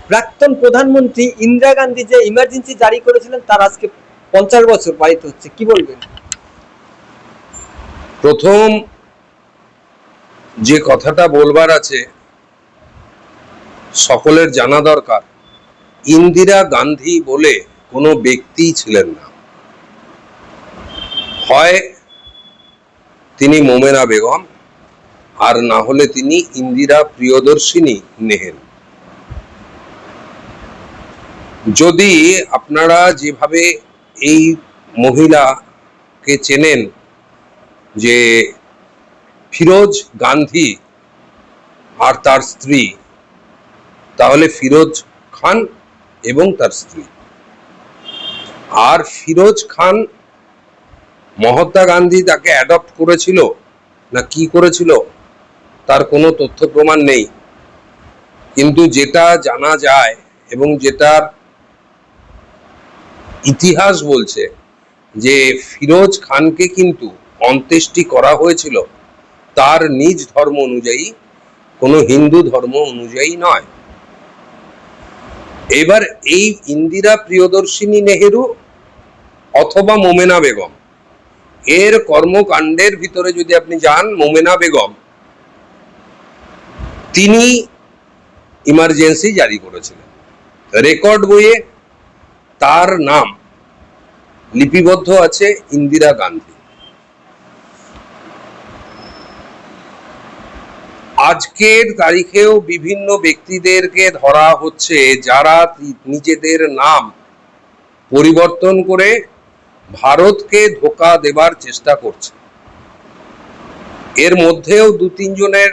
প্রাক্তন প্রধানমন্ত্রী ইন্দিরা গান্ধী যে ইমার্জেন্সি জারি করেছিলেন তার আজকে 50 বছর পালিত হচ্ছে, কি বলবেন? প্রথম যে কথাটা বলবার আছে, সকলের জানা দরকার, ইন্দিরা গান্ধী বলে কোনো ব্যক্তি ছিলেন না। হয় তিনি মোমেনা বেগম, আর না হলে তিনি ইন্দিরা প্রিয়দর্শিনী নেহেরু। যদি আপনারা যেভাবে এই মহিলাকে চেনেন যে ফিরোজ গান্ধী আর তার স্ত্রী, তাহলে ফিরোজ খান এবং তার স্ত্রী। আর ফিরোজ খান, মহাত্মা গান্ধী তাকে অ্যাডপ্ট করেছিল না কি করেছিল তার কোনো তথ্য প্রমাণ নেই, কিন্তু যেটা জানা যায় এবং যেটার ইতিহাস বলছে যে ফিরোজ খানকে কিন্তু অন্ত্যেষ্টি করা হয়েছিল তার নিজ ধর্ম অনুযায়ী, কোনো হিন্দু ধর্ম অনুযায়ী নয়। এবার এই ইন্দিরা প্রিয়দর্শিনী নেহেরু অথবা মোমেনা বেগম এর কর্মকাণ্ডের ভিতরে যদি আপনি যান, মোমেনা বেগম তিনি ইমার্জেন্সি জারি করেছিলেন। রেকর্ড বইয়ে তার নাম লিপিবদ্ধ আছে ইন্দিরা গান্ধী। আজকের তারিখেও বিভিন্ন ব্যক্তিদেরকে ধরা হচ্ছে যারা নিজেদের নাম পরিবর্তন করে ভারতকে ধোঁকা দেবার চেষ্টা করছে। এর মধ্যেও 2-3 জনের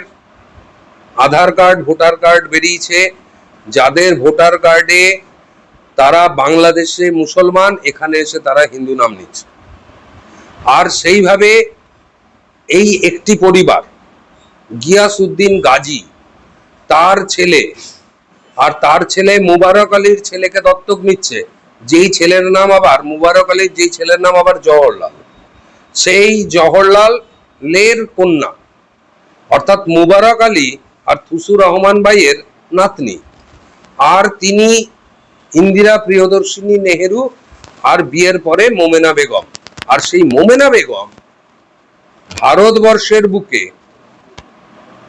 আধার কার্ড, ভোটার কার্ড বেরিয়েছে, যাদের ভোটার কার্ডে তারা বাংলাদেশে মুসলমান, এখানে এসে তারা হিন্দু নাম নিচ্ছে। আর সেইভাবে এই একটি পরিবার, গিয়াসউদ্দিন গাজী, তার ছেলে আর তার ছেলে মুবারক আলীর ছেলেকে দত্তক নিচ্ছে, যেই ছেলের নাম আবার মুবারক আলীর যেই ছেলের নাম আবার জওহরলাল, সেই জওহরলালের কন্যা অর্থাৎ মুবারক আলী আর থুসুর রহমান ভাইয়ের নাতনি। আর তিনি ইন্দিরা প্রিয়দর্শিনী নেহেরু, আর বিয়ের পরে মোমেনা বেগম। আর সেই মোমেনা বেগম ভারতবর্ষের বুকে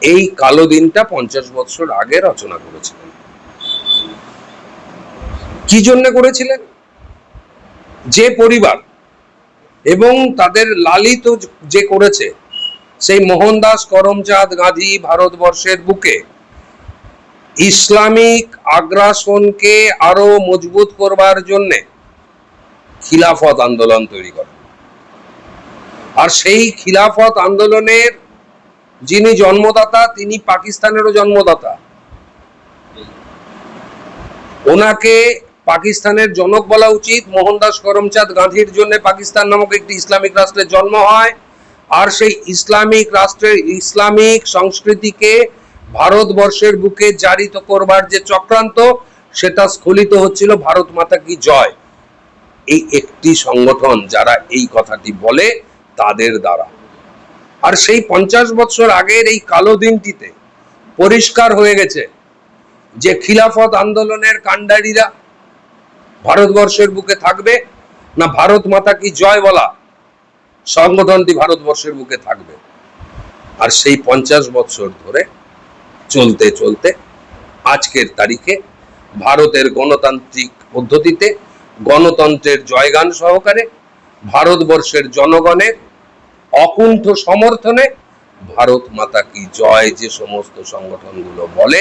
এই কালো দিনটা 50 বছর আগে রচনা করেছিলেন। কি জন্য করেছিলেন? যে পরিবার এবং তাদের লালিত যে করেছে, সেই মোহনদাস করমচাঁদ গান্ধী ভারতবর্ষের বুকে ইসলামিক আগ্রাসনকে আরো মজবুত করবার জন্য খিলাফত আন্দোলন তৈরি করেন। আর সেই খিলাফত আন্দোলনের যিনি জন্মদাতা, তিনি পাকিস্তানেরও জন্মদাতা। ওনাকে পাকিস্তানের জনক বলা উচিত। মোহনদাস করমচাঁদ গান্ধীর জন্য পাকিস্তান নামক একটি ইসলামিক রাষ্ট্রের জন্ম হয়। আর সেই ইসলামিক রাষ্ট্রের ইসলামিক সংস্কৃতিকে ভারতবর্ষের বুকে জারিত করবার যে চক্রান্ত, সেটা স্খলিত হচ্ছিল ভারত মাতা কি জয় এই একটি সংগঠন যারা এই কথাটি বলে তাদের দ্বারা। আর সেই 50 বছর আগের এই কালো দিনটিতে পরিষ্কার হয়ে গেছে যে খিলাফত আন্দোলনের কাণ্ডারীরা ভারতবর্ষের বুকে থাকবে না ভারত মাতা কি জয় বলা সংগঠনটি ভারতবর্ষের বুকে থাকবে। আর সেই 50 বছর ধরে চলতে চলতে আজকের তারিখে ভারতের গণতান্ত্রিক পদ্ধতিতে, গণতন্ত্রের জয়গান সহকারে, ভারতবর্ষের জনগণের অকুণ্ঠ সমর্থনে ভারত মাতা কি জয় যে সমস্ত সংগঠনগুলো বলে,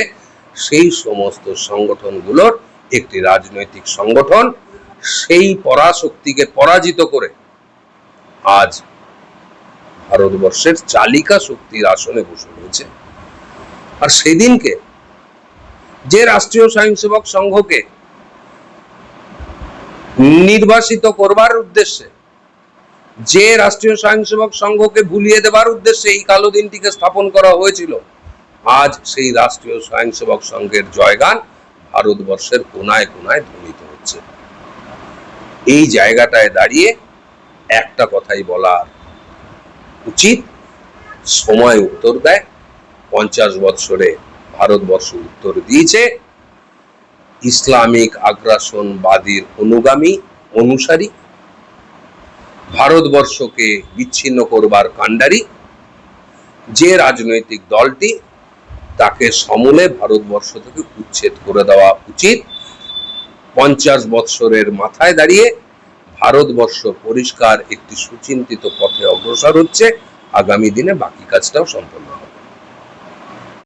সেই সমস্ত সংগঠনগুলোর একটি রাজনৈতিক সংগঠন সেই পরাশক্তিকে পরাজিত করে আজ ভারতবর্ষের চালিকা শক্তির আসনে বসে রয়েছে। আর সেদিনকে যে রাষ্ট্রীয় স্বয়ংসেবক সংঘকে নির্বাসিত করবার উদ্দেশ্যে, যে রাষ্ট্রীয় স্বয়ংসেবক সংঘকে ভুলিয়ে দেবার উদ্দেশ্যে এই কালো দিনটিকে স্থাপন করা হয়েছিল, আজ সেই রাষ্ট্রীয় স্বয়ংসেবক সংঘের জয়গান ভারতবর্ষের কোনায় কোনায় ধ্বনিত হচ্ছে। এই জায়গাটায় দাঁড়িয়ে একটা কথাই বলা উচিত, সময় উত্তর দেয়। 50 বছরে ভারতবর্ষ উত্তর দিয়েছে। ইসলামিক আগ্রাসনবাদীর অনুগামী অনুসারী, ভারতবর্ষকে বিচ্ছিন্ন করবার কাণ্ডারি। যে রাজনৈতিক দলটি, তাকে সমূলে ভারতবর্ষ থেকে উচ্ছেদ করে দেওয়া উচিত। 50 বৎসরের মাথায় দাঁড়িয়ে ভারতবর্ষ পরিষ্কার একটি সুচিন্তিত পথে অগ্রসর হচ্ছে। আগামী দিনে বাকি কাজটাও সম্পন্ন হবে।